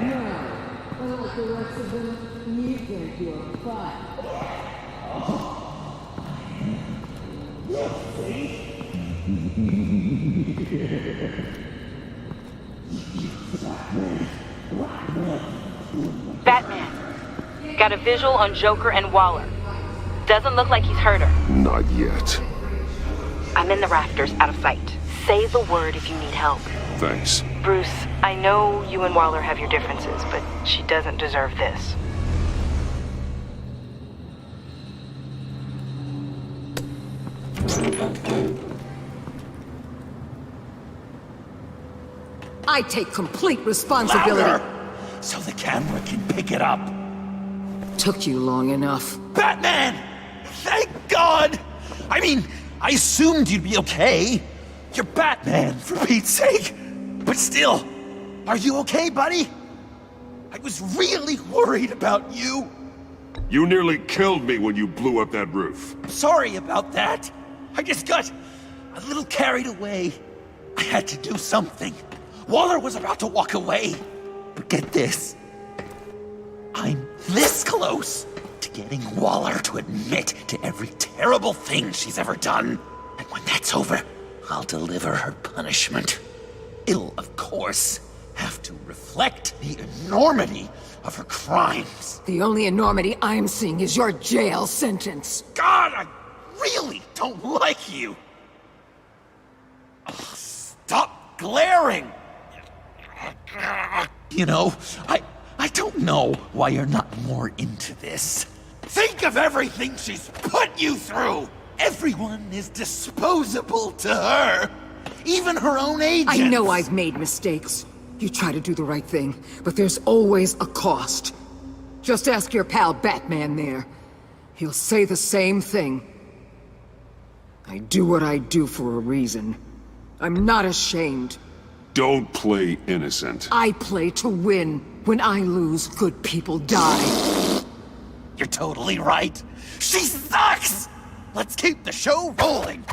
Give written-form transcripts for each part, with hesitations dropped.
No. Unlike the rest of them, you think you're fine. Batman. Got a visual on Joker and Waller. Doesn't look like he's hurt her. Not yet. I'm in the rafters, out of sight. Say the word if you need help. Thanks. Bruce, I know you and Waller have your differences, but she doesn't deserve this. I take complete responsibility. Louder, so the camera can pick it up. Took you long enough. Batman! Thank God! I mean, I assumed you'd be okay. You're Batman, for Pete's sake. But still, are you okay, buddy? I was really worried about you. You nearly killed me when you blew up that roof. Sorry about that. I just got a little carried away. I had to do something. Waller was about to walk away. But get this. I'm this close to getting Waller to admit to every terrible thing she's ever done. And when that's over, I'll deliver her punishment. It'll, of course, have to reflect the enormity of her crimes. The only enormity I'm seeing is your jail sentence. God, I really don't like you. Oh, stop glaring. You know, I don't know why you're not more into this. Think of everything she's put you through. Everyone is disposable to her. Even her own agents. I know I've made mistakes. You try to do the right thing, but there's always a cost. Just ask your pal Batman there. He'll say the same thing. I do what I do for a reason. I'm not ashamed. Don't play innocent. I play to win. When I lose, good people die. You're totally right. She sucks! Let's keep the show rolling.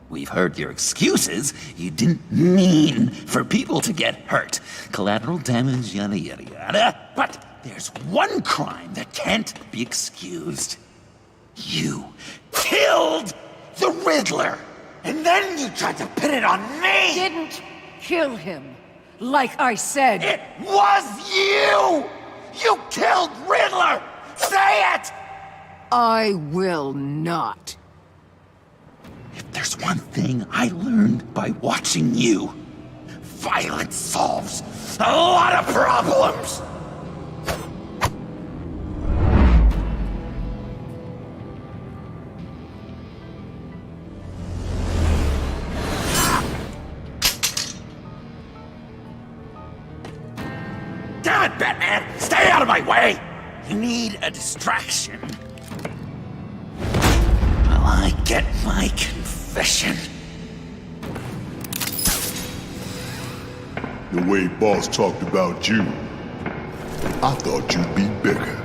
We've heard your excuses. You didn't mean for people to get hurt. Collateral damage, yada yada yada. But there's one crime that can't be excused. You killed the Riddler! And then you tried to pin it on me! Didn't kill him. Like I said. It was you! You killed Riddler! Say it! I will not. If there's one thing I learned by watching you, violence solves a lot of problems! Damn it, Batman! Stay out of my way! You need a distraction. While I get my confession. The way Boss talked about you, I thought you'd be bigger.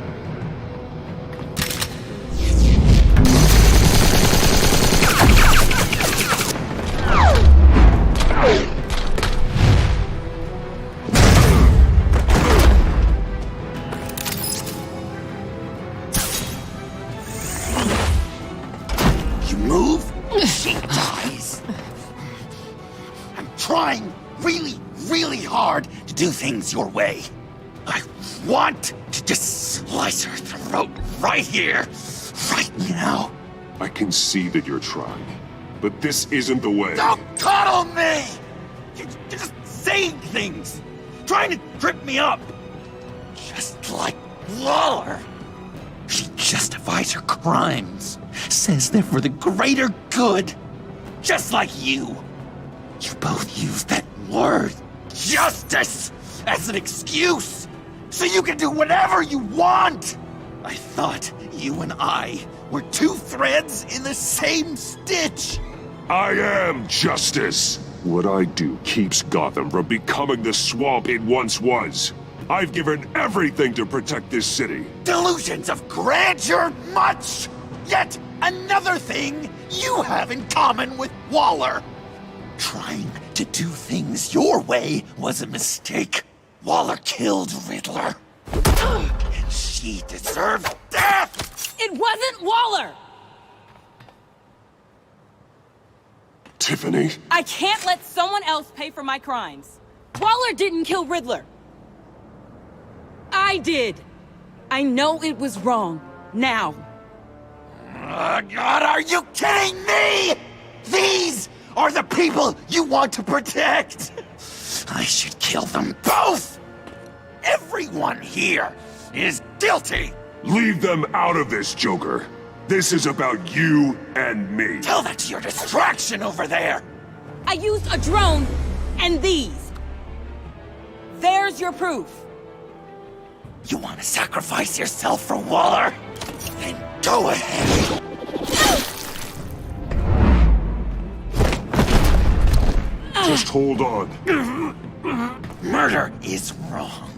You move, she dies. I'm trying really hard to do things your way. I want to just slice her throat right here, right now. I can see that you're trying, but this isn't the way. Don't coddle me! You're just saying things, trying to trip me up. Just like Waller. She justifies her crimes, says they're for the greater good. Just like you. You both use that word, justice, as an excuse, so you can do whatever you want. I thought you and I were two threads in the same stitch. I am justice. What I do keeps Gotham from becoming the swamp it once was. I've given everything to protect this city. Delusions of grandeur much! Yet another thing you have in common with Waller. Trying to do things your way was a mistake. Waller killed Riddler. And she deserved death! It wasn't Waller! Tiffany? I can't let someone else pay for my crimes. Waller didn't kill Riddler. I did. I know it was wrong. Now. Oh, God, are you kidding me? These are the people you want to protect! I should kill them both! Everyone here is guilty! Leave them out of this, Joker. This is about you and me. Tell that to your distraction over there! I used a drone and these. There's your proof. You want to sacrifice yourself for Waller? Then go ahead! Just hold on. Murder is wrong.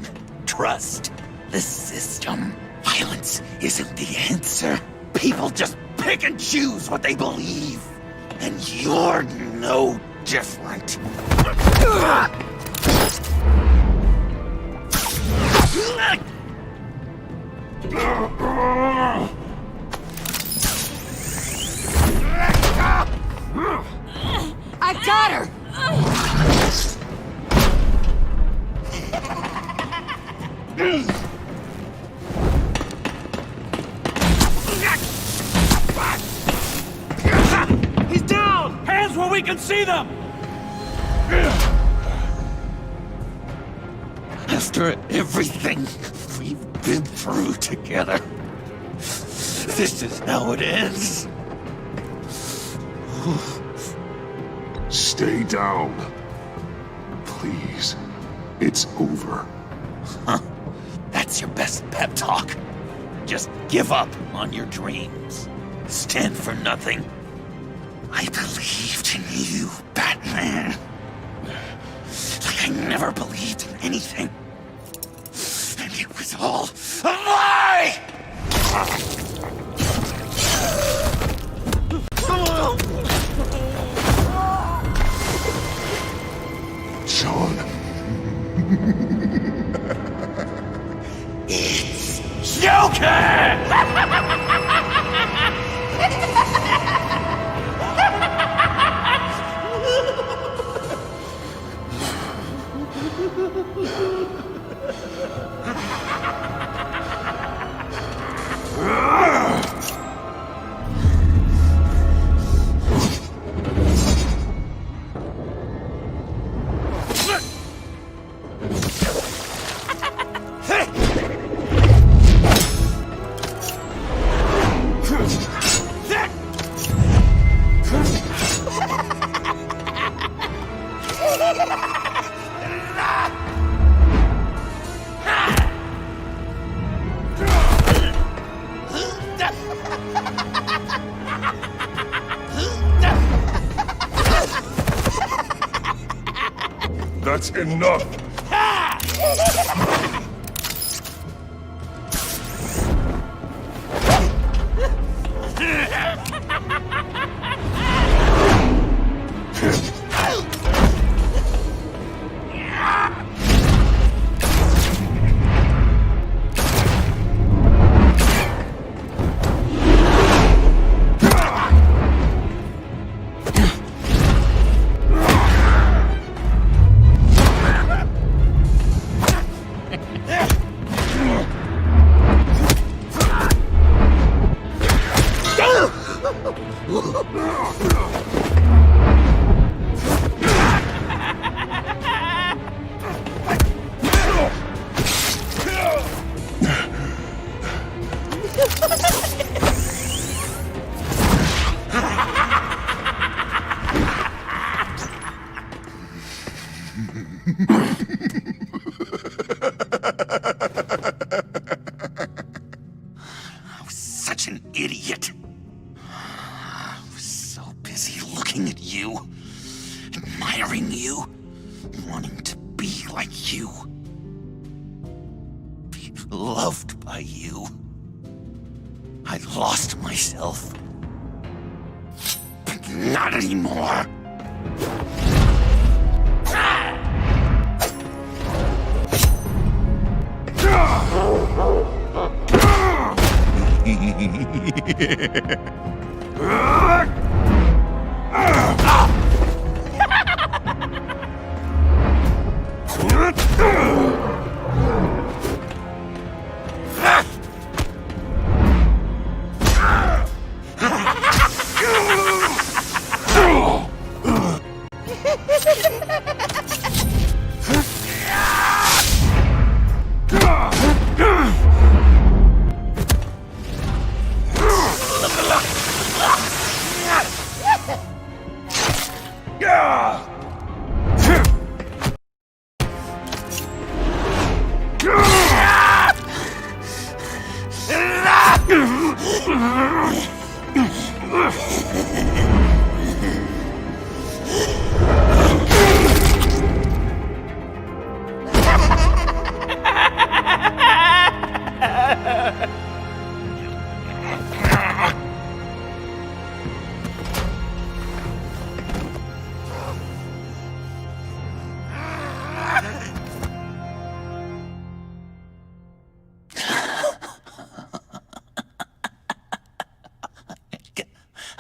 Trust the system. Violence isn't the answer. People just pick and choose what they believe. And you're no different. I got her! He's down! Hands where we can see them! After everything we've been through together, this is how it ends. Stay down. Please. It's over. That's your best pep talk. Just give up on your dreams. Stand for nothing. I believed in you, Batman. Like I never believed in anything. And it was all a lie! Sean. It's Joker! That's enough! I was such an idiot. I was so busy looking at you, admiring you, wanting to be like you. Be loved by you. I lost myself. But not anymore.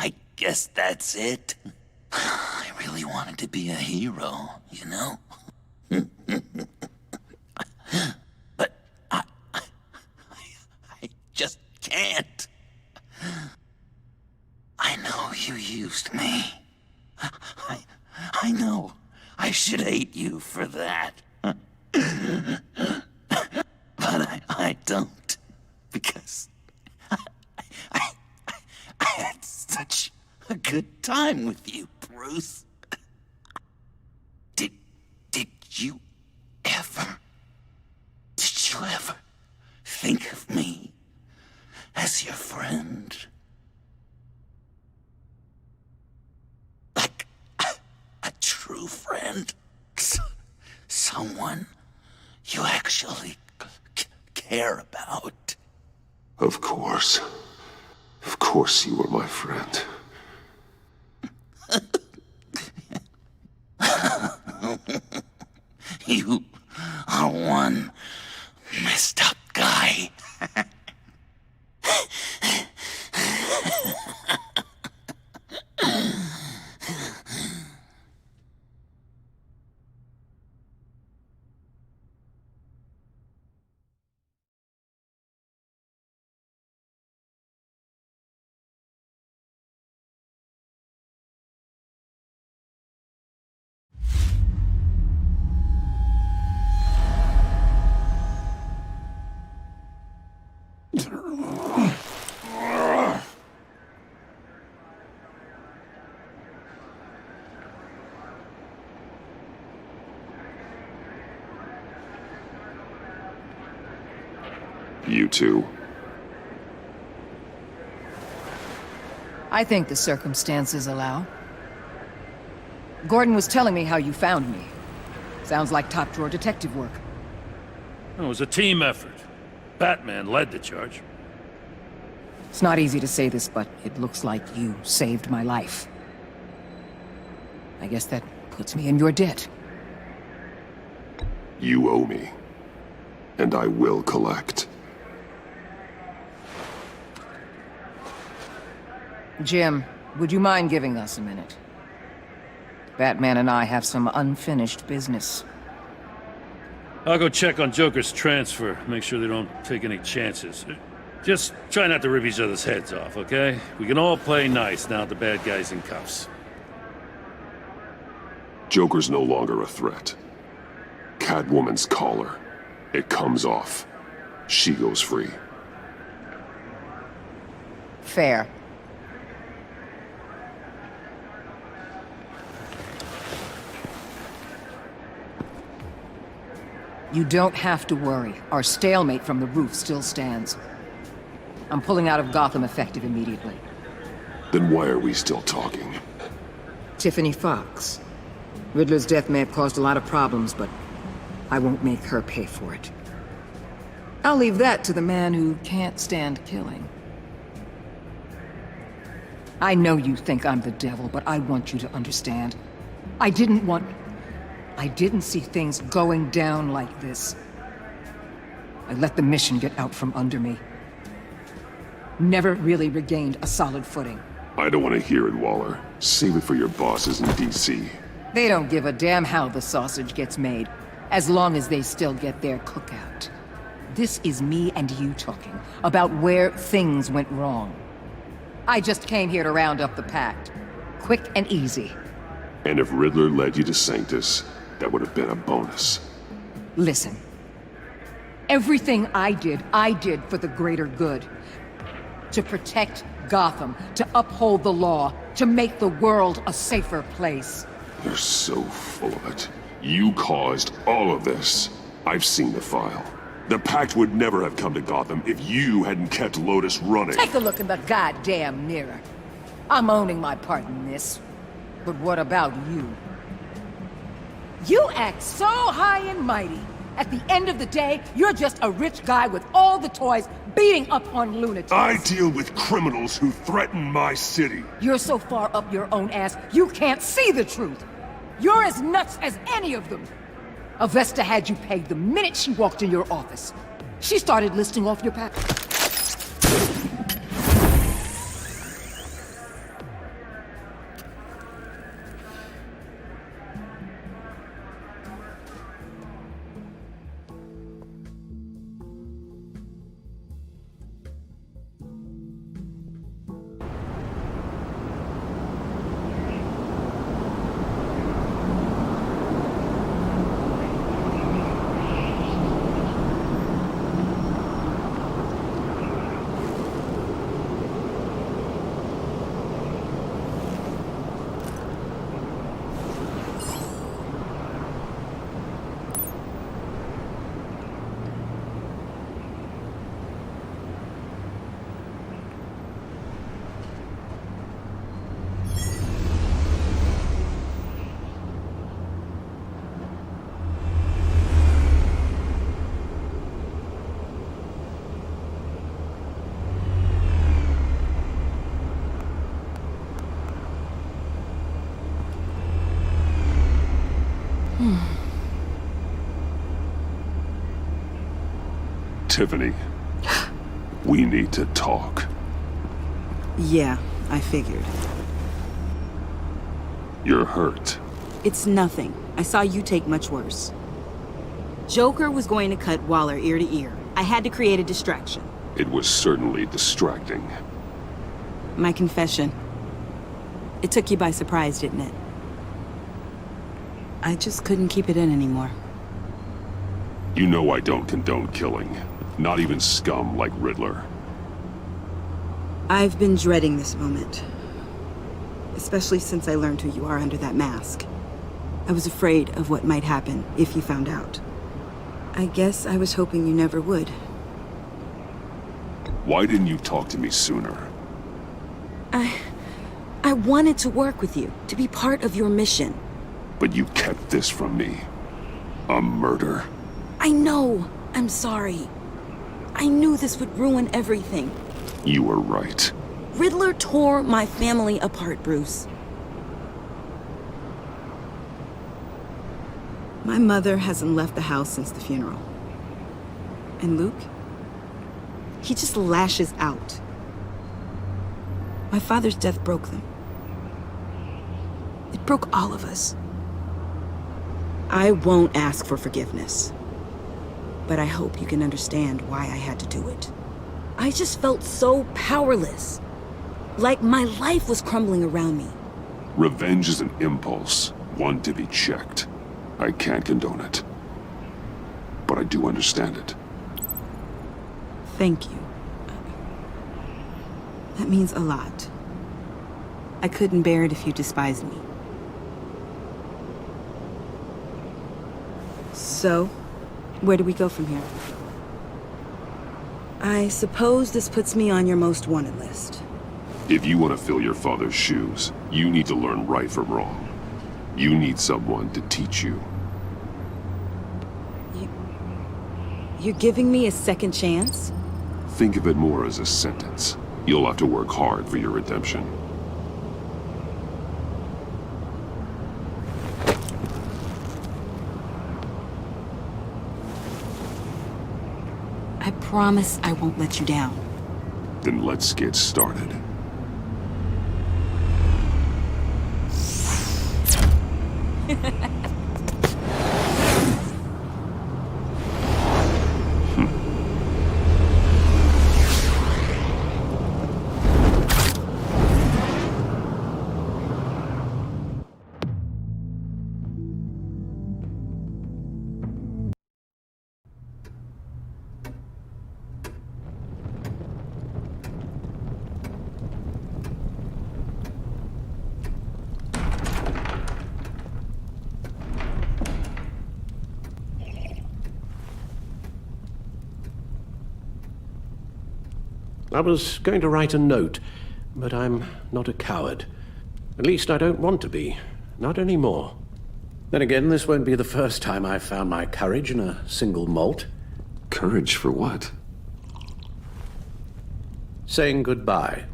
I guess that's it. I really wanted to be a hero, you know? But I just can't. I know you used me. I know I should hate you for that. But I don't. Because I had such a good time with you, Bruce. Did you ever think of me as your friend? Like a true friend? Someone you actually care about? Of course. Of course you were my friend. You are one messed up guy. You two. I think the circumstances allow. Gordon was telling me how you found me. Sounds like top-drawer detective work. It was a team effort. Batman led the charge. It's not easy to say this, but it looks like you saved my life. I guess that puts me in your debt. You owe me. And I will collect. Jim, would you mind giving us a minute? Batman and I have some unfinished business. I'll go check on Joker's transfer, make sure they don't take any chances. Just try not to rip each other's heads off, okay? We can all play nice now the bad guy's in cuffs. Joker's no longer a threat. Catwoman's collar. It comes off. She goes free. Fair. You don't have to worry. Our stalemate from the roof still stands. I'm pulling out of Gotham effective immediately. Then why are we still talking? Tiffany Fox. Riddler's death may have caused a lot of problems, but I won't make her pay for it. I'll leave that to the man who can't stand killing. I know you think I'm the devil, but I want you to understand. I didn't see things going down like this. I let the mission get out from under me. never really regained a solid footing. I don't want to hear it, Waller. Save it for your bosses in DC. They don't give a damn how the sausage gets made, as long as they still get their cookout. This is me and you talking about where things went wrong. I just came here to round up the pact. Quick and easy. And if Riddler led you to Sanctus, that would have been a bonus. Listen. Everything I did for the greater good. To protect Gotham, to uphold the law, to make the world a safer place. You're so full of it. You caused all of this. I've seen the file. The Pact would never have come to Gotham if you hadn't kept Lotus running. Take a look in the goddamn mirror. I'm owning my part in this. But what about you? You act so high and mighty. At the end of the day, you're just a rich guy with all the toys beating up on lunatics. I deal with criminals who threaten my city. You're so far up your own ass, you can't see the truth. You're as nuts as any of them. Avesta had you pegged the minute she walked in your office. She started listing off your past. Tiffany, we need to talk. Yeah, I figured. You're hurt. It's nothing. I saw you take much worse. Joker was going to cut Waller ear to ear. I had to create a distraction. It was certainly distracting. My confession. It took you by surprise, didn't it? I just couldn't keep it in anymore. You know I don't condone killing. Not even scum like Riddler. I've been dreading this moment. Especially since I learned who you are under that mask. I was afraid of what might happen if you found out. I guess I was hoping you never would. Why didn't you talk to me sooner? I wanted to work with you, to be part of your mission. But you kept this from me. A murder. I know. I'm sorry. I knew this would ruin everything. You were right. Riddler tore my family apart, Bruce. My mother hasn't left the house since the funeral. And Luke? He just lashes out. My father's death broke them. It broke all of us. I won't ask for forgiveness. But I hope you can understand why I had to do it. I just felt so powerless. Like my life was crumbling around me. Revenge is an impulse, one to be checked. I can't condone it. But I do understand it. Thank you. That means a lot. I couldn't bear it if you despised me. So, where do we go from here? I suppose this puts me on your most wanted list. If you want to fill your father's shoes, you need to learn right from wrong. You need someone to teach you. You're giving me a second chance? Think of it more as a sentence. You'll have to work hard for your redemption. I promise I won't let you down. Then let's get started. I was going to write a note, but I'm not a coward. At least I don't want to be. Not anymore. Then again, this won't be the first time I've found my courage in a single malt. Courage for what? Saying goodbye.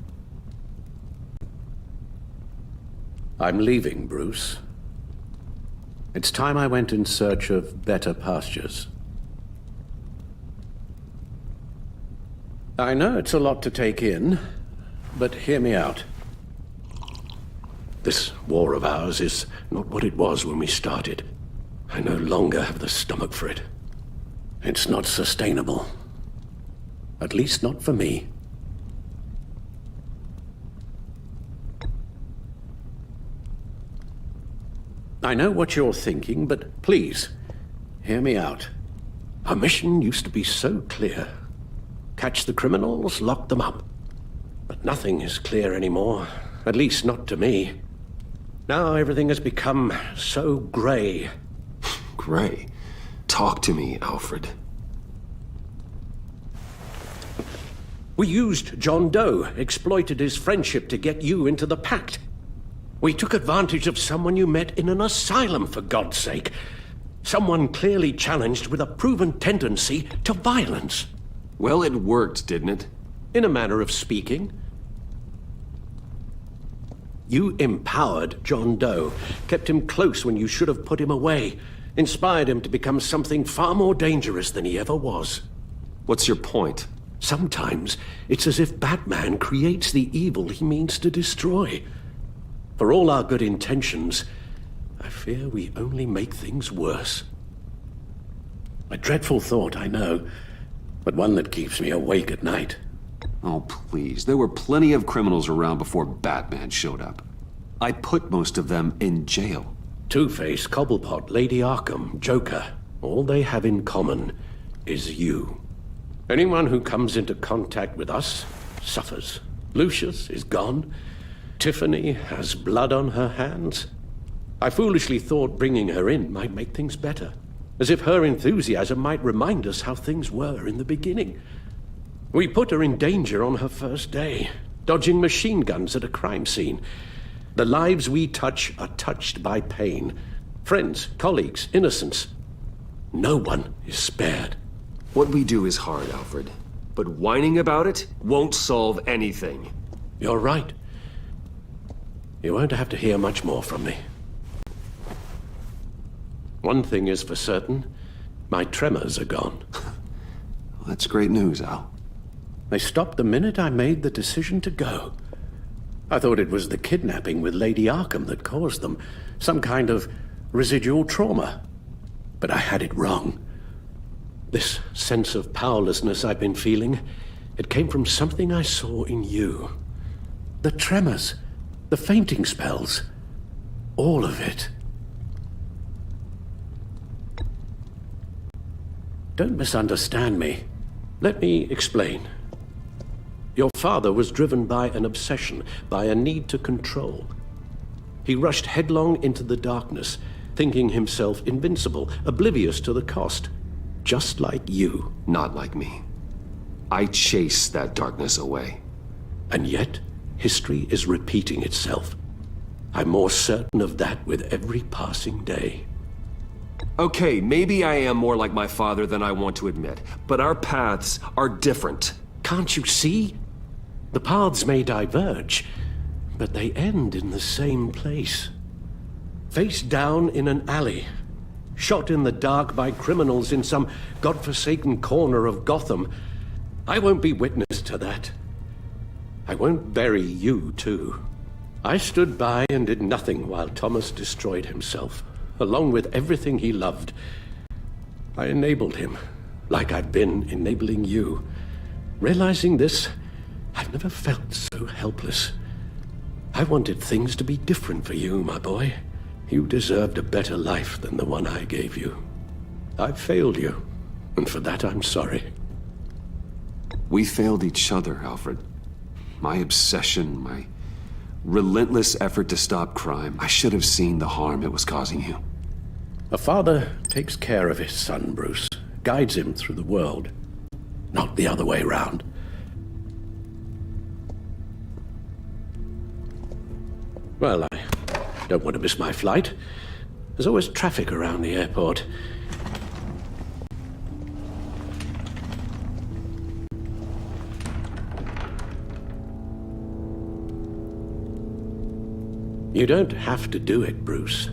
I'm leaving, Bruce. It's time I went in search of better pastures. I know it's a lot to take in, but hear me out. This war of ours is not what it was when we started. I no longer have the stomach for it. It's not sustainable. At least not for me. I know what you're thinking, but please, hear me out. Our mission used to be so clear. Catch the criminals, lock them up. But nothing is clear anymore, at least not to me. Now everything has become so gray. Gray? Talk to me, Alfred. We used John Doe, exploited his friendship to get you into the pact. We took advantage of someone you met in an asylum, for God's sake. Someone clearly challenged with a proven tendency to violence. Well, it worked, didn't it? In a manner of speaking. You empowered John Doe, kept him close when you should have put him away, inspired him to become something far more dangerous than he ever was. What's your point? Sometimes it's as if Batman creates the evil he means to destroy. For all our good intentions, I fear we only make things worse. A dreadful thought, I know, but one that keeps me awake at night. Oh, please. There were plenty of criminals around before Batman showed up. I put most of them in jail. Two-Face, Cobblepot, Lady Arkham, Joker, all they have in common is you. Anyone who comes into contact with us suffers. Lucius is gone. Tiffany has blood on her hands. I foolishly thought bringing her in might make things better. As if her enthusiasm might remind us how things were in the beginning. We put her in danger on her first day, dodging machine guns at a crime scene. The lives we touch are touched by pain. Friends, colleagues, innocents. No one is spared. What we do is hard, Alfred. But whining about it won't solve anything. You're right. You won't have to hear much more from me. One thing is for certain, my tremors are gone. Well, that's great news, Al. They stopped the minute I made the decision to go. I thought it was the kidnapping with Lady Arkham that caused them, some kind of residual trauma. But I had it wrong. This sense of powerlessness I've been feeling, it came from something I saw in you. The tremors, the fainting spells, all of it. Don't misunderstand me. Let me explain. Your father was driven by an obsession, by a need to control. He rushed headlong into the darkness, thinking himself invincible, oblivious to the cost. Just like you. Not like me. I chase that darkness away. And yet, history is repeating itself. I'm more certain of that with every passing day. Okay, maybe I am more like my father than I want to admit, but our paths are different. Can't you see? The paths may diverge, but they end in the same place. Face down in an alley, shot in the dark by criminals in some godforsaken corner of Gotham. I won't be witness to that. I won't bury you, too. I stood by and did nothing while Thomas destroyed himself, along with everything he loved. I enabled him, like I'd been enabling you. Realizing this, I've never felt so helpless. I wanted things to be different for you, my boy. You deserved a better life than the one I gave you. I failed you, and for that I'm sorry. We failed each other, Alfred. My obsession, my relentless effort to stop crime. I should have seen the harm it was causing you. A father takes care of his son, Bruce. Guides him through the world. Not the other way round. Well, I don't want to miss my flight. There's always traffic around the airport. You don't have to do it, Bruce.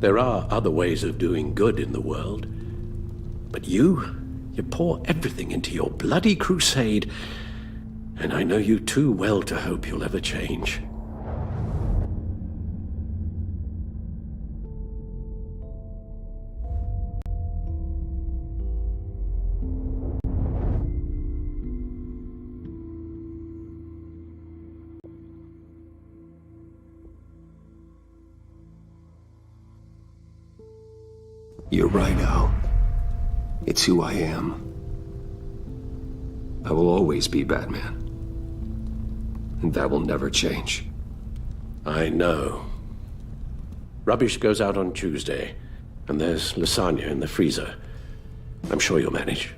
There are other ways of doing good in the world. But you pour everything into your bloody crusade, and I know you too well to hope you'll ever change. You're right, Al. It's who I am. I will always be Batman. And that will never change. I know. Rubbish goes out on Tuesday, and there's lasagna in the freezer. I'm sure you'll manage.